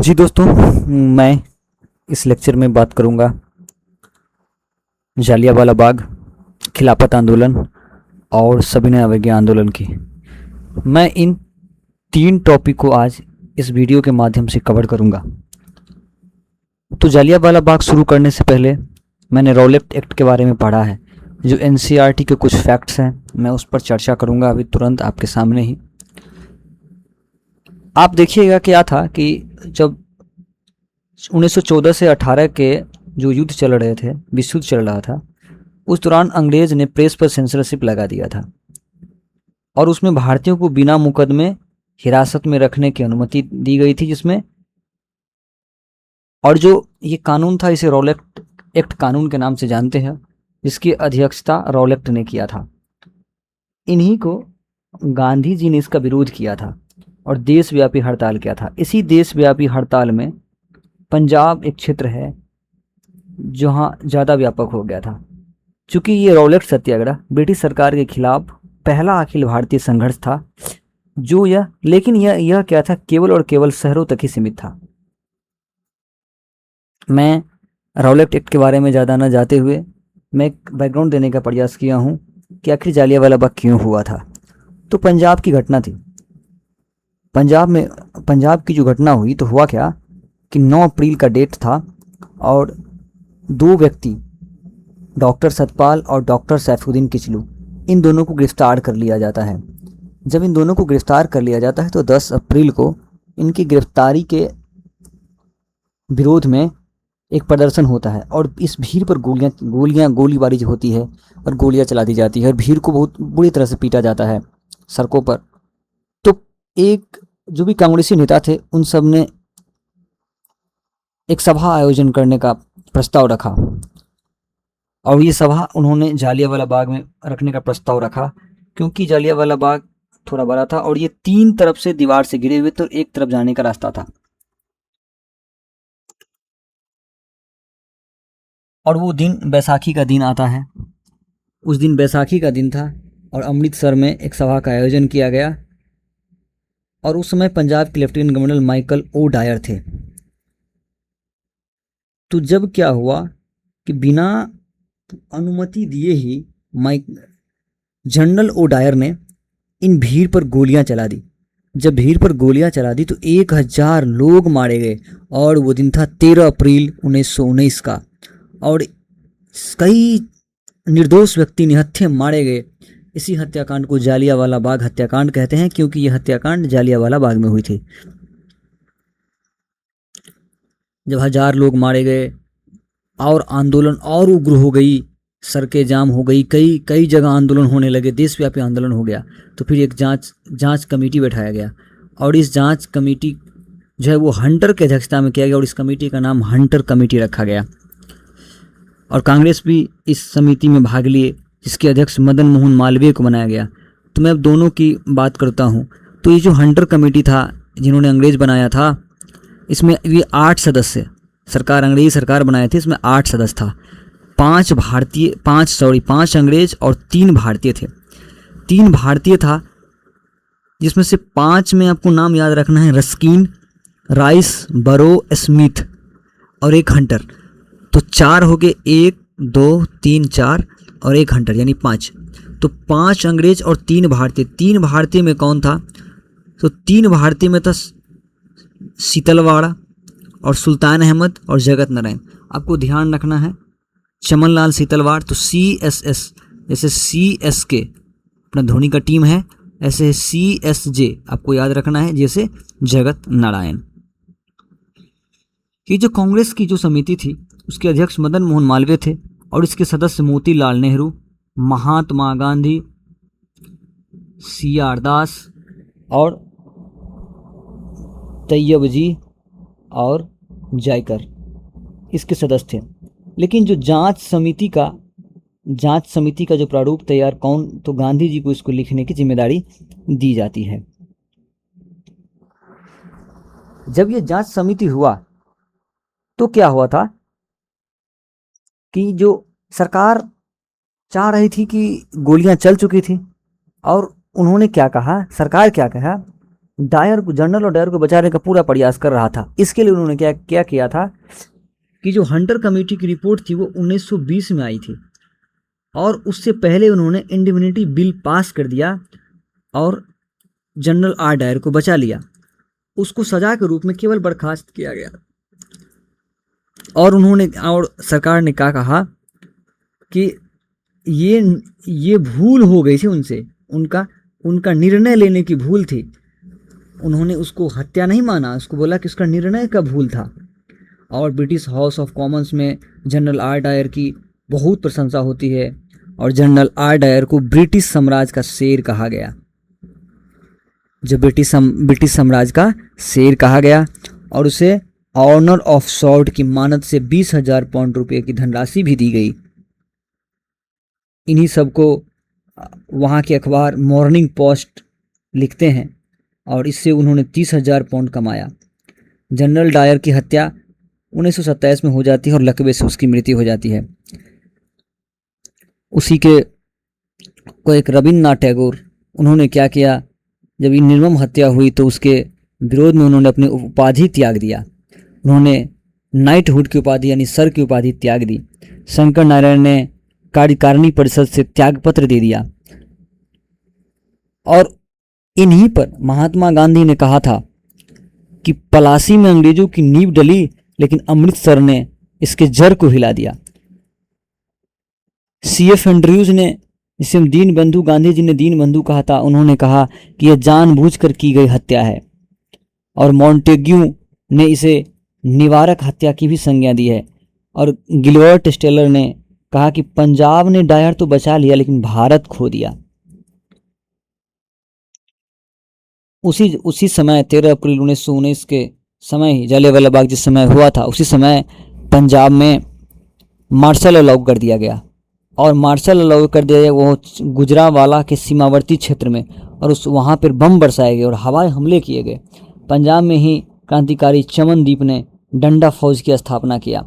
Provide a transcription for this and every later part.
जी दोस्तों, मैं इस लेक्चर में बात करूंगा जालियांवाला बाग, खिलाफत आंदोलन और सविनय अवज्ञा आंदोलन की। मैं इन तीन टॉपिक को आज इस वीडियो के माध्यम से कवर करूंगा। तो जालियांवाला बाग शुरू करने से पहले मैंने रॉलेट एक्ट के बारे में पढ़ा है। जो एनसीईआरटी के कुछ फैक्ट्स हैं मैं उस पर चर्चा करूंगा अभी तुरंत आपके सामने ही। आप देखिएगा क्या था कि जब 1914 से 18 के जो युद्ध चल रहे थे, विश्व युद्ध चल रहा था, उस दौरान अंग्रेज ने प्रेस पर सेंसरशिप लगा दिया था और उसमें भारतीयों को बिना मुकदमे हिरासत में रखने की अनुमति दी गई थी, जिसमें और जो ये कानून था इसे रॉलेट एक्ट कानून के नाम से जानते हैं, जिसकी अध्यक्षता रॉलेट ने किया था। इन्हीं को गांधी जी ने इसका विरोध किया था और देशव्यापी हड़ताल किया था। इसी देशव्यापी हड़ताल में पंजाब एक क्षेत्र है जहाँ ज़्यादा व्यापक हो गया था। चूँकि ये रॉलेट सत्याग्रह ब्रिटिश सरकार के खिलाफ पहला अखिल भारतीय संघर्ष था, जो लेकिन यह क्या था, केवल और केवल शहरों तक ही सीमित था। मैं रॉलेट एक्ट के बारे में ज़्यादा न जाते हुए मैं एक बैकग्राउंड देने का प्रयास किया हूँ कि आखिर जालियांवाला बाग क्यों हुआ था। तो पंजाब की घटना थी। पंजाब की जो घटना हुई तो हुआ क्या कि 9 अप्रैल का डेट था और दो व्यक्ति, डॉक्टर सतपाल और डॉक्टर सैफुद्दीन किचलू, इन दोनों को गिरफ्तार कर लिया जाता है। जब इन दोनों को गिरफ्तार कर लिया जाता है तो 10 अप्रैल को इनकी गिरफ्तारी के विरोध में एक प्रदर्शन होता है और इस भीड़ पर गोलीबारी जो होती है और गोलियां चला दी जाती है और भीड़ को बहुत बुरी तरह से पीटा जाता है सड़कों पर। तो एक जो भी कांग्रेसी नेता थे उन सब ने एक सभा आयोजन करने का प्रस्ताव रखा और ये सभा उन्होंने जालियांवाला बाग में रखने का प्रस्ताव रखा, क्योंकि जालियांवाला बाग थोड़ा बड़ा था और ये 3 तरफ से दीवार से घिरे हुए तो एक तरफ जाने का रास्ता था। और वो दिन बैसाखी का दिन आता है। उस दिन बैसाखी का दिन था और अमृतसर में एक सभा का आयोजन किया गया और उस समय पंजाब के lieutenant governor Michael O'Dwyer थे। तो जब क्या हुआ कि बिना अनुमति दिए ही जनरल ओ डायर ने इन भीड़ पर गोलियां चला दी। जब भीड़ पर गोलियां चला दी तो 1000 लोग मारे गए और वो दिन था 13 अप्रैल 1919 का और कई निर्दोष व्यक्ति निहत्थे मारे गए। इसी हत्याकांड को जालियांवाला बाग हत्याकांड कहते हैं, क्योंकि यह हत्याकांड जालियांवाला बाग में हुई थी। जब 1000 लोग मारे गए और आंदोलन और उग्र हो गई, सड़कें जाम हो गई, कई जगह आंदोलन होने लगे, देशव्यापी आंदोलन हो गया। तो फिर एक जांच कमेटी बैठाया गया और इस जांच कमेटी जो है वो हंटर की अध्यक्षता में किया गया और इस कमेटी का नाम हंटर कमेटी रखा गया और कांग्रेस भी इस समिति में भाग लिए, जिसके अध्यक्ष मदन मोहन मालवीय को बनाया गया। तो मैं अब दोनों की बात करता हूँ। तो ये जो हंटर कमेटी था जिन्होंने अंग्रेज बनाया था, इसमें ये 8 सदस्य अंग्रेजी सरकार बनाए थे। इसमें 8 सदस्य था, 5 अंग्रेज और 3 भारतीय थे। 3 भारतीय था, जिसमें से 5 में आपको नाम याद रखना है, रस्किन, राइस, बरो, स्मिथ और एक हंटर। तो 4 हो गए, 1 2 3 4 और एक हंटर, यानी 5। तो 5 अंग्रेज और 3 भारतीय। 3 भारतीय में कौन था? तो 3 भारतीय में था शीतलवाड़ा और सुल्तान अहमद और जगत नारायण। आपको ध्यान रखना है, चमनलाल शीतलवाड़। तो CSS, जैसे CSK अपना धोनी का टीम है, ऐसे CSJ आपको याद रखना है, जैसे जगत नारायण। ये जो कांग्रेस की जो समिति थी उसके अध्यक्ष मदन मोहन मालवीय थे और इसके सदस्य मोतीलाल नेहरू, महात्मा गांधी, CR दास और तैयब जी और जायकर इसके सदस्य थे। लेकिन जो जांच समिति का जो प्रारूप तैयार तो गांधी जी को इसको लिखने की जिम्मेदारी दी जाती है। जब ये जांच समिति हुआ तो क्या हुआ था कि जो सरकार चाह रही थी कि गोलियां चल चुकी थी और उन्होंने क्या कहा, सरकार क्या कहा, डायर को, जनरल और डायर को बचाने का पूरा प्रयास कर रहा था। इसके लिए उन्होंने क्या क्या किया था कि जो हंटर कमेटी की रिपोर्ट थी वो 1920 में आई थी, और उससे पहले उन्होंने इंडिमिनिटी बिल पास कर दिया और जनरल आर डायर को बचा लिया। उसको सजा के रूप में केवल बर्खास्त किया गया, और उन्होंने, और सरकार ने क्या कहा कि ये भूल हो गई थी उनसे, उनका उनका निर्णय लेने की भूल थी। उन्होंने उसको हत्या नहीं माना, उसको बोला कि उसका निर्णय का भूल था। और ब्रिटिश हाउस ऑफ कॉमन्स में जनरल आर डायर की बहुत प्रशंसा होती है, और जनरल आर डायर को ब्रिटिश साम्राज्य का शेर कहा गया, जो ब्रिटिश साम्राज्य का शेर कहा गया। और उसे ऑनर ऑफ स्वॉर्ड की मानद से 20,000 पाउंड रुपये की धनराशि भी दी गई। इन्हीं सबको वहाँ के अखबार मॉर्निंग पोस्ट लिखते हैं, और इससे उन्होंने 30,000 पाउंड कमाया। जनरल डायर की हत्या 1927 में हो जाती है और लकवे से उसकी मृत्यु हो जाती है। उसी के को एक रविन्द्रनाथ टैगोर, उन्होंने क्या किया, जब ये निर्मम हत्या हुई तो उसके विरोध में उन्होंने अपनी उपाधि त्याग दिया। उन्होंने नाइटहुड की उपाधि यानी सर की उपाधि त्याग दी। शंकर नारायण ने कार्यकारिणी परिषद से त्यागपत्र दे दिया। और इन्हीं पर महात्मा गांधी ने कहा था कि पलासी में अंग्रेजों की नींव डली, लेकिन अमृतसर ने इसके जड़ को हिला दिया। CF एंड्रयूज ने, जिसे दीन बंधु, गांधी जी ने दीन बंधु कहा था, उन्होंने कहा कि यह जानबूझकर की गई हत्या है। और मॉन्टेग्यू ने इसे निवारक हत्या की भी संज्ञा दी है। और गिलबर्ट स्टेलर ने कहा कि पंजाब ने डायर तो बचा लिया लेकिन भारत खो दिया। उसी समय 13 अप्रैल 1919 के समय ही जलियांवाला बाग जिस समय हुआ था, उसी समय पंजाब में मार्शल लॉ कर दिया गया। और मार्शल लॉ कर दिया गया वो गुजरांवाला के सीमावर्ती क्षेत्र में, और वहाँ पर बम बरसाए गए और हवाई हमले किए गए। पंजाब में ही क्रांतिकारी चमनदीप ने डंडा फौज की स्थापना किया।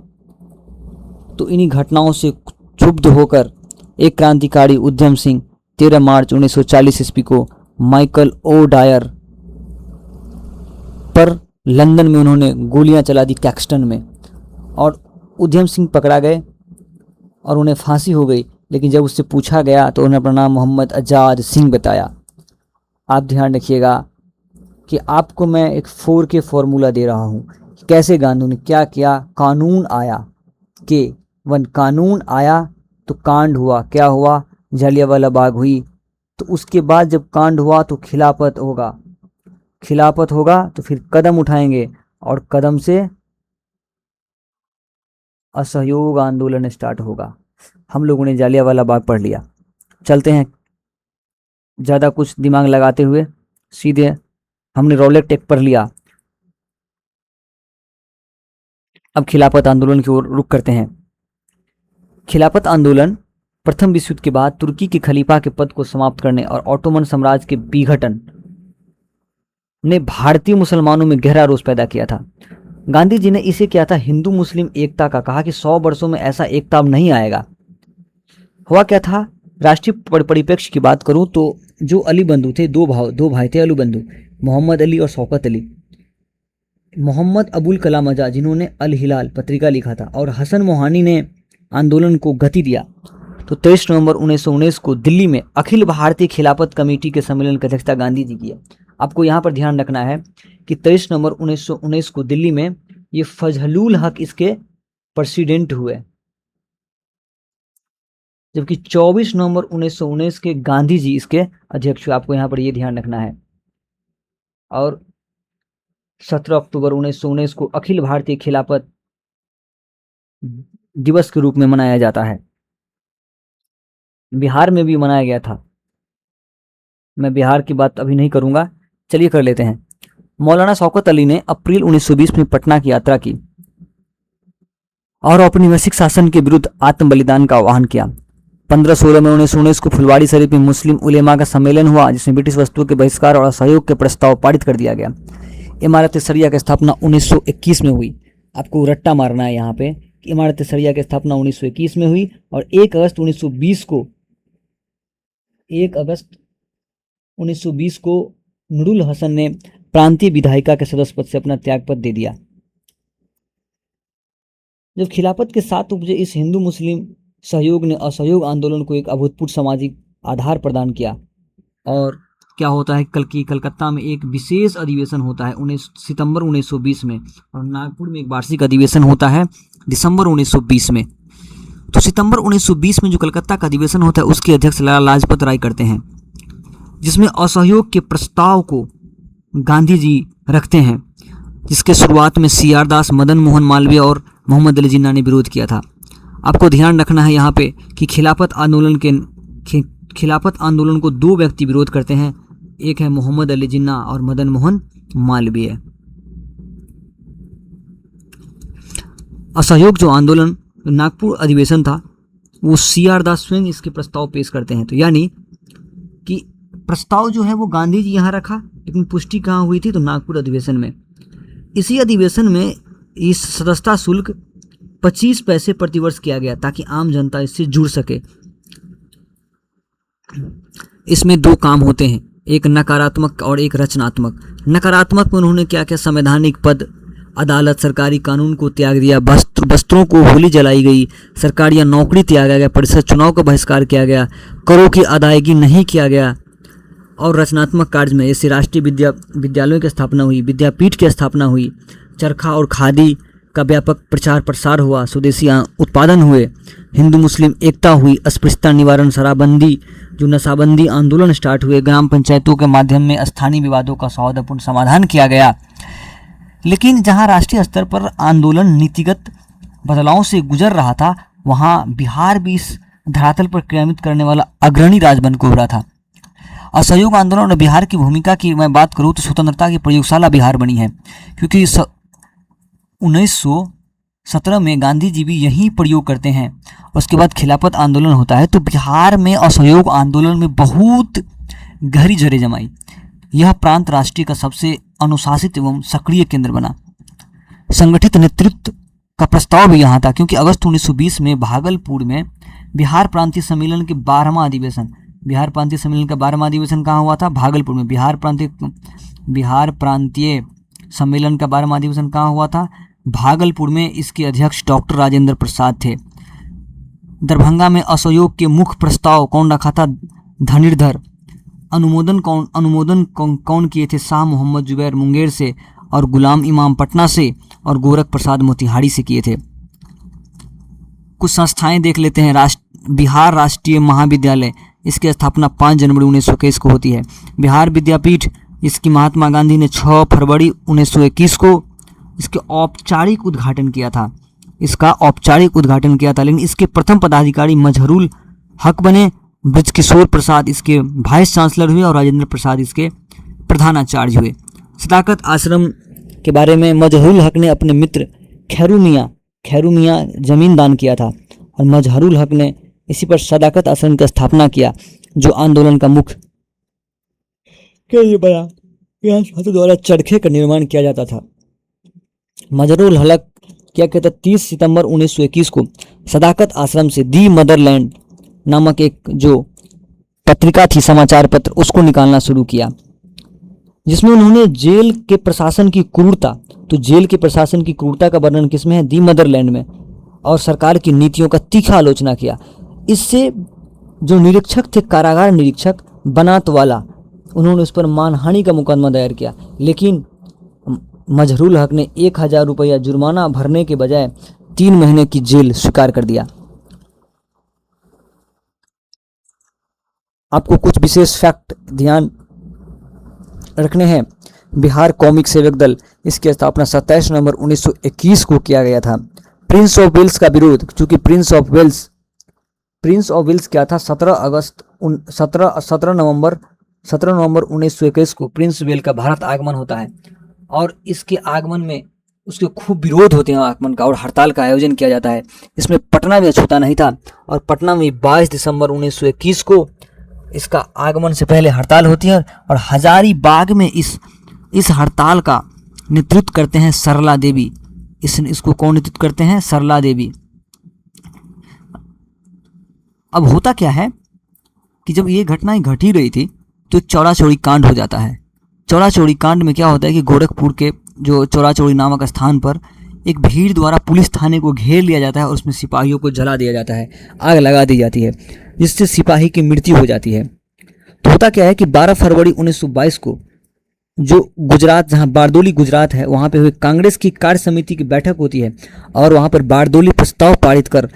तो इन्हीं घटनाओं से क्षुब्ध होकर एक क्रांतिकारी उधम सिंह 13 मार्च 1940 ईस्वी को माइकल ओ डायर पर लंदन में उन्होंने गोलियां चला दी कैक्सटन में, और उधम सिंह पकड़ा गए और उन्हें फांसी हो गई। लेकिन जब उससे पूछा गया तो उन्होंने अपना नाम मोहम्मद आज़ाद सिंह बताया। आप ध्यान रखिएगा कि आपको मैं एक 4K फॉर्मूला दे रहा हूँ, कैसे गांधी ने क्या किया। कानून आया कि कानून आया तो कांड हुआ, क्या हुआ, जलियांवाला बाग हुई। तो उसके बाद जब कांड हुआ तो खिलाफत होगा तो फिर कदम उठाएंगे, और कदम से असहयोग आंदोलन स्टार्ट होगा। हम लोगों ने जलियांवाला बाग पढ़ लिया। चलते हैं ज़्यादा कुछ दिमाग लगाते हुए, सीधे हमने रॉलेट टेक पढ़ लिया। अब खिलाफत आंदोलन की ओर रुख करते हैं। खिलाफत आंदोलन प्रथम विश्व युद्ध के बाद तुर्की के खलीफा के पद को समाप्त करने और ऑटोमन साम्राज्य के विघटन ने भारतीय मुसलमानों में गहरा रोष पैदा किया था। गांधी जी ने इसे किया था हिंदू मुस्लिम एकता का, कहा कि 100 वर्षों में ऐसा एकता अब नहीं आएगा। हुआ क्या था, राष्ट्रीय परिप्रेक्ष्य की बात करूं तो जो अली बंधु थे, दो भाई थे अली बंधु, मोहम्मद अली और शौकत अली। मोहम्मद अबुल कलाम आजाद जिन्होंने अल हिलाल पत्रिका लिखा था, और हसन मोहानी ने आंदोलन को गति दिया। तो 23 नवंबर 1919 को दिल्ली में अखिल भारतीय खिलाफत कमेटी के सम्मेलन की अध्यक्षता गांधी जी की है। आपको यहाँ पर ध्यान रखना है कि 23 नवंबर 1919 को दिल्ली में ये फजलुल हक इसके प्रेसिडेंट हुए, जबकि 24 नवंबर 1919 के गांधी जी इसके अध्यक्ष हुए। आपको यहाँ पर ये ध्यान रखना है। और 17 अक्टूबर 1919 को अखिल भारतीय खिलाफत दिवस के रूप में मनाया जाता है। बिहार में भी मनाया गया था, मैं बिहार की बात अभी नहीं करूंगा, चलिए कर लेते हैं। मौलाना शौकत अली ने अप्रैल 1920 में पटना की यात्रा की और औपनिवेशिक शासन के विरुद्ध आत्म बलिदान का आह्वान किया। 15-16 में 1919 को फुलवाड़ी शरीफ में मुस्लिम उलेमा का सम्मेलन हुआ, जिसमें ब्रिटिश वस्तुओं के बहिष्कार और असहयोग के प्रस्ताव पारित कर दिया गया। इमारत सरिया की स्थापना 1921 में हुई। आपको रट्टा मारना है यहाँ पे कि इमारत सरिया की स्थापना 1921 में हुई, और 1 अगस्त 1920 को नूरुल हसन ने प्रांतीय विधायिका के सदस्य पद से अपना त्यागपत्र दे दिया। जब खिलाफत के साथ उपजे इस हिंदू मुस्लिम सहयोग ने असहयोग आंदोलन को एक अभूतपूर्व सामाजिक आधार प्रदान किया। और क्या होता है, कलकत्ता में एक विशेष अधिवेशन होता है 19 सितंबर 1920 में, और नागपुर में एक वार्षिक अधिवेशन होता है दिसंबर 1920 में। तो सितंबर 1920 में जो कलकत्ता का अधिवेशन होता है उसके अध्यक्ष लाला लाजपत राय करते हैं, जिसमें असहयोग के प्रस्ताव को गांधी जी रखते हैं, जिसके शुरुआत में CR दास, मदन मोहन मालवीय और मोहम्मद अली जिन्ना ने विरोध किया था। आपको ध्यान रखना है यहाँ पे कि खिलाफत आंदोलन को दो व्यक्ति विरोध करते हैं, एक है मोहम्मद अली जिन्ना और मदन मोहन मालवीय। असहयोग जो आंदोलन नागपुर अधिवेशन था वो CR दास स्वयं इसके प्रस्ताव पेश करते हैं। तो यानी कि प्रस्ताव जो है वो गांधी जी यहाँ रखा, लेकिन पुष्टि कहाँ हुई थी, तो नागपुर अधिवेशन में। इसी अधिवेशन में इस सदस्यता शुल्क 25 पैसे प्रतिवर्ष किया गया ताकि आम जनता इससे जुड़ सके। इसमें दो काम होते हैं, एक नकारात्मक और एक रचनात्मक। नकारात्मक में उन्होंने क्या क्या संवैधानिक पद, अदालत, सरकारी कानून को त्याग दिया, वस्त्रों को होली जलाई गई, सरकारी या नौकरी त्यागा गया, परिषद चुनाव का बहिष्कार किया गया, करों की अदायगी नहीं किया गया। और रचनात्मक कार्य में जैसे राष्ट्रीय विद्यालयों की स्थापना हुई, विद्यापीठ की स्थापना हुई, चरखा और खादी का व्यापक प्रचार प्रसार हुआ, स्वदेशी उत्पादन हुए, हिंदू मुस्लिम एकता हुई, अस्पृश्यता निवारण, शराबबंदी जो नशाबंदी आंदोलन स्टार्ट हुए, ग्राम पंचायतों के माध्यम में स्थानीय विवादों का सौहार्दपूर्ण समाधान किया गया। लेकिन जहां राष्ट्रीय स्तर पर आंदोलन नीतिगत बदलावों से गुजर रहा था, वहां बिहार भी इस धरातल पर क्रियान्वित करने वाला अग्रणी राज्य बनकर उभरा था। असहयोग आंदोलन और बिहार की भूमिका की मैं बात करूं तो स्वतंत्रता की प्रयोगशाला बिहार बनी है, क्योंकि 1917 में गांधी जी भी यही प्रयोग करते हैं। उसके बाद खिलाफत आंदोलन होता है, तो बिहार में असहयोग आंदोलन में बहुत गहरी जड़ें जमाई। यह प्रांत राष्ट्रीय का सबसे अनुशासित एवं सक्रिय केंद्र बना। संगठित नेतृत्व का प्रस्ताव भी यहाँ था, क्योंकि अगस्त 1920 में भागलपुर में बिहार प्रांतीय सम्मेलन के 12वां अधिवेशन, बिहार प्रांतीय सम्मेलन का 12वां अधिवेशन कहाँ हुआ था, भागलपुर में। बिहार प्रांतीय सम्मेलन का 12वां अधिवेशन कहाँ हुआ था, भागलपुर में। इसके अध्यक्ष डॉक्टर राजेंद्र प्रसाद थे। दरभंगा में असहयोग के मुख्य प्रस्ताव कौन रखा था, धनुर्धर। अनुमोदन कौन किए थे, शाह मोहम्मद जुबैर मुंगेर से और गुलाम इमाम पटना से और गोरख प्रसाद मोतिहारी से किए थे। कुछ संस्थाएं देख लेते हैं। बिहार राष्ट्रीय महाविद्यालय, इसकी स्थापना 5 जनवरी 1921 को होती है। बिहार विद्यापीठ, इसकी महात्मा गांधी ने 6 फरवरी 1921 को इसके औपचारिक उद्घाटन किया था। लेकिन इसके प्रथम पदाधिकारी मजहरुल हक बने। ब्रजकिशोर प्रसाद इसके वाइस चांसलर हुए और राजेंद्र प्रसाद इसके प्रधानाचार्य हुए। सदाकत आश्रम के बारे में मजहरुल हक ने अपने मित्र खैरू मियाँ जमीन दान किया था, और मजहरुल हक ने इसी पर सदाकत आश्रम की स्थापना किया, जो आंदोलन का मुख्य केंद्र बना। यहाँ छात्रों द्वारा चरखे का निर्माण किया जाता था। मजहरुल हक क्या कहता, 30 सितंबर 1921 को सदाकत आश्रम से दी मदरलैंड नामक एक जो पत्रिका थी, समाचार पत्र, उसको निकालना शुरू किया, जिसमें उन्होंने जेल के प्रशासन की क्रूरता, तो जेल के प्रशासन की क्रूरता का वर्णन किसमें है, दी मदरलैंड में, और सरकार की नीतियों का तीखा आलोचना किया। इससे जो निरीक्षक थे, कारागार निरीक्षक बनात वाला, उन्होंने उस पर मानहानि का मुकदमा दायर किया, लेकिन मजहरुल हक ने 1000 रुपया जुर्माना भरने के बजाय 3 महीने की जेल स्वीकार कर दिया। आपको कुछ विशेष फैक्ट ध्यान रखने हैं। बिहार कॉमिक सेवक दल, इसकी स्थापना 27 नवंबर 1921 को किया गया था। प्रिंस ऑफ वेल्स का विरोध, चूंकि प्रिंस ऑफ वेल्स क्या था, 17 नवंबर 1921 को प्रिंस वेल का भारत आगमन होता है, और इसके आगमन में उसके खूब विरोध होते हैं आगमन का, और हड़ताल का आयोजन किया जाता है। इसमें पटना में अछूता नहीं था, और पटना में 22 दिसंबर 1921 को इसका आगमन से पहले हड़ताल होती है, और हजारीबाग में इस हड़ताल का नेतृत्व करते हैं सरला देवी। इसको कौन नेतृत्व करते हैं, सरला देवी। अब होता क्या है कि जब ये घटनाएं घट ही रही थी, तो एक चौड़ा चौड़ी कांड हो जाता है, चौरा चौरी कांड में क्या होता है कि गोरखपुर के जो चौरा चौरी नामक स्थान पर एक भीड़ द्वारा पुलिस थाने को घेर लिया जाता है और उसमें सिपाहियों को जला दिया जाता है, आग लगा दी जाती है, जिससे सिपाही की मृत्यु हो जाती है। तो होता क्या है कि 12 फरवरी 1922 को जो गुजरात, जहां बारदोली गुजरात है, वहां पे हुई कांग्रेस की कार्य समिति की बैठक होती है और वहां पर बारदोली प्रस्ताव पारित कर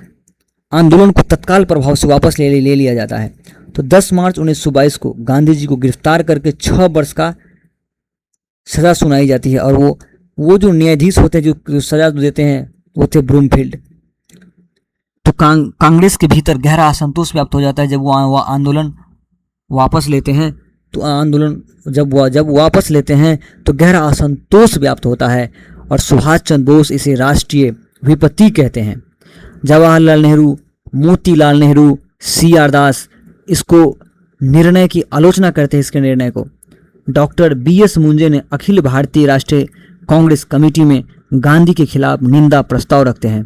आंदोलन को तत्काल प्रभाव से वापस ले लिया जाता है। तो 10 मार्च 1922 को गांधी जी को गिरफ्तार करके 6 वर्ष का सजा सुनाई जाती है और वो जो न्यायाधीश होते हैं जो सजा देते हैं वो थे ब्रूमफील्ड। तो कांग्रेस के भीतर गहरा असंतोष व्याप्त हो जाता है जब वो आंदोलन वापस लेते हैं। तो आंदोलन जब वापस लेते हैं तो गहरा असंतोष व्याप्त होता है और सुभाष चंद्र बोस इसे राष्ट्रीय विपत्ति कहते हैं। जवाहरलाल नेहरू, मोतीलाल नेहरू, CR दास इसको निर्णय की आलोचना करते हैं। इसके निर्णय को डॉक्टर BS मुंजे ने अखिल भारतीय राष्ट्रीय कांग्रेस कमेटी में गांधी के खिलाफ निंदा प्रस्ताव रखते हैं।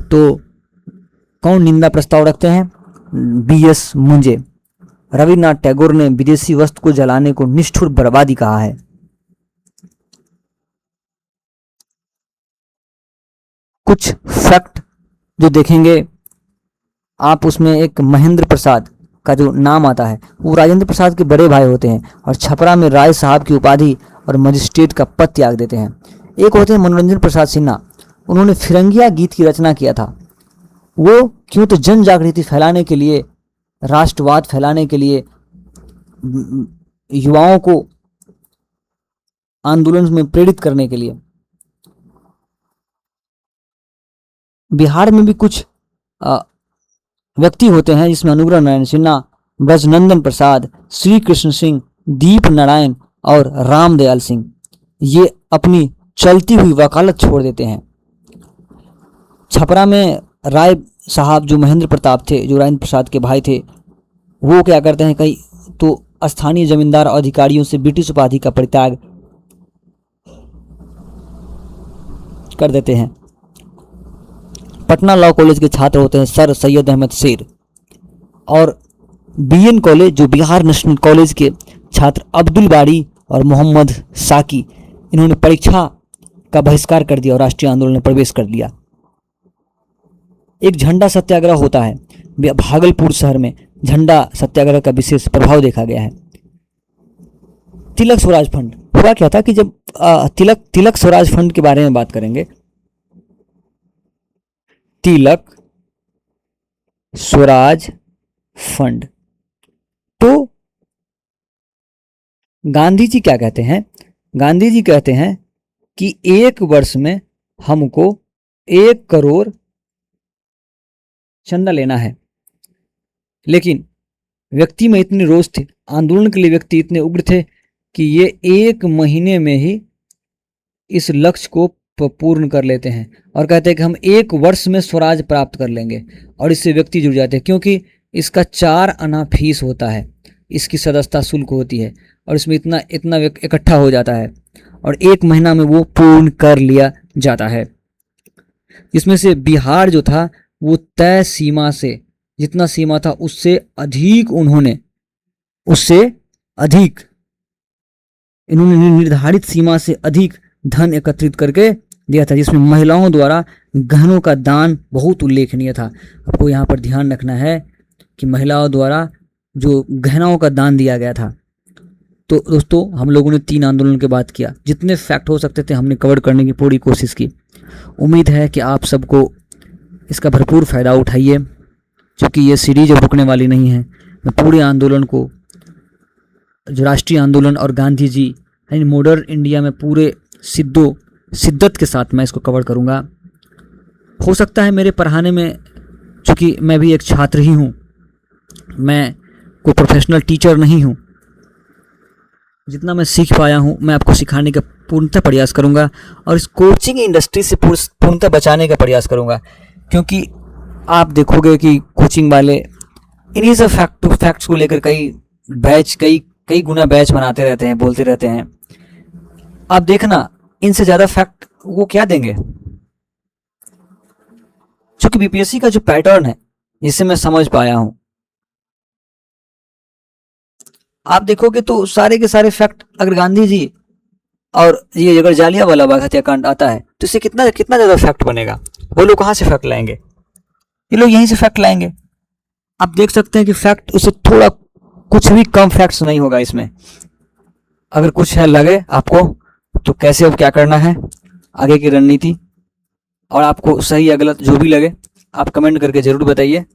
तो कौन निंदा प्रस्ताव रखते हैं? BS मुंजे। रविन्द्रनाथ टैगोर ने विदेशी वस्तु को जलाने को निष्ठुर बर्बादी कहा है। कुछ फैक्ट जो देखेंगे आप, उसमें एक महेंद्र प्रसाद का जो नाम आता है वो राजेंद्र प्रसाद के बड़े भाई होते हैं और छपरा में राय साहब की उपाधि और मजिस्ट्रेट का पद त्याग देते हैं। एक होते हैं मनोरंजन प्रसाद सिन्हा, उन्होंने फिरंगिया गीत की रचना किया था। वो क्यों? तो जन जागृति फैलाने के लिए, राष्ट्रवाद फैलाने के लिए, युवाओं को आंदोलन में प्रेरित करने के लिए। बिहार में भी कुछ व्यक्ति होते हैं जिसमें अनुग्रह नारायण सिन्हा, ब्रजनंदन प्रसाद, श्री कृष्ण सिंह, दीप नारायण और रामदयाल सिंह, ये अपनी चलती हुई वकालत छोड़ देते हैं। छपरा में राय साहब जो महेंद्र प्रताप थे, जो राजेंद्र प्रसाद के भाई थे, वो क्या करते हैं, कई तो स्थानीय जमींदार अधिकारियों से ब्रिटिश उपाधि का परित्याग कर देते हैं। पटना लॉ कॉलेज के छात्र होते हैं सर सैयद अहमद शेर, और BN कॉलेज जो बिहार नेशनल कॉलेज के छात्र अब्दुल बारी और मोहम्मद साकी, इन्होंने परीक्षा का बहिष्कार कर दिया और राष्ट्रीय आंदोलन में प्रवेश कर लिया। एक झंडा सत्याग्रह होता है भागलपुर शहर में, झंडा सत्याग्रह का विशेष प्रभाव देखा गया है। तिलक स्वराज फंड हुआ क्या था कि जब तिलक स्वराज फंड के बारे में बात करेंगे, तिलक स्वराज फंड, तो गांधी जी क्या कहते हैं? गांधी जी कहते हैं कि 1 वर्ष में हमको 1 करोड़ चंदा लेना है। लेकिन व्यक्ति में इतने रोष थे, आंदोलन के लिए व्यक्ति इतने उग्र थे कि ये 1 महीने में ही इस लक्ष्य को पूर्ण कर लेते हैं और कहते हैं कि हम 1 वर्ष में स्वराज प्राप्त कर लेंगे। और इससे व्यक्ति जुड़ जाते हैं क्योंकि इसका 4 आना फीस होता है, इसकी सदस्यता शुल्क होती है और इसमें इतना इकट्ठा हो जाता है और 1 महीना में वो पूर्ण कर लिया जाता है। इसमें से बिहार जो था वो तय सीमा से, जितना सीमा था उससे अधिक इन्होंने निर्धारित सीमा से अधिक धन एकत्रित करके दिया था, जिसमें महिलाओं द्वारा गहनों का दान बहुत उल्लेखनीय था। आपको यहाँ पर ध्यान रखना है कि महिलाओं द्वारा जो गहनों का दान दिया गया था। तो दोस्तों हम लोगों ने 3 आंदोलन के बाद किया, जितने फैक्ट हो सकते थे हमने कवर करने की पूरी कोशिश की। उम्मीद है कि आप सबको इसका भरपूर फ़ायदा उठाइए, क्योंकि ये सीरीज रुकने वाली नहीं है। मैं पूरे आंदोलन को, जो राष्ट्रीय आंदोलन और गांधी जी यानी मॉडर्न इंडिया में पूरे शिद्दत के साथ मैं इसको कवर करूँगा। हो सकता है मेरे पढ़ाने में, चूँकि मैं भी एक छात्र ही हूँ, मैं कोई प्रोफेशनल टीचर नहीं हूँ, जितना मैं सीख पाया हूँ मैं आपको सिखाने का पूर्णतः प्रयास करूँगा और इस कोचिंग इंडस्ट्री से पूर्णतः बचाने का प्रयास करूँगा। क्योंकि आप देखोगे कि कोचिंग वाले इन्हीं सब फैक्ट्स को लेकर कई गुना बैच बनाते रहते हैं, बोलते रहते हैं। आप देखना इनसे ज़्यादा फैक्ट वो क्या देंगे, क्योंकि बीपीएससी का जो पैटर्न है, जिसे मैं समझ पाया हूँ, आप देखोगे तो सारे के सारे फैक्ट अगर गांधी जी और ये अगर जालियांवाला बाग हत्याकांड आता है तो इससे कितना कितना ज्यादा फैक्ट बनेगा। वो लोग कहाँ से फैक्ट लाएंगे, ये लोग यहीं से फैक्ट लाएंगे। आप देख सकते हैं कि फैक्ट उससे थोड़ा कुछ भी कम फैक्ट्स नहीं होगा इसमें। अगर कुछ है लगे आपको तो कैसे अब क्या करना है आगे की रणनीति, और आपको सही या गलत जो भी लगे आप कमेंट करके जरूर बताइए।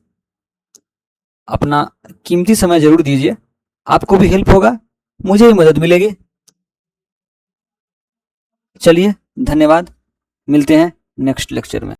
अपना कीमती समय जरूर दीजिए, आपको भी हेल्प होगा, मुझे भी मदद मिलेगी। चलिए धन्यवाद, मिलते हैं नेक्स्ट लेक्चर में।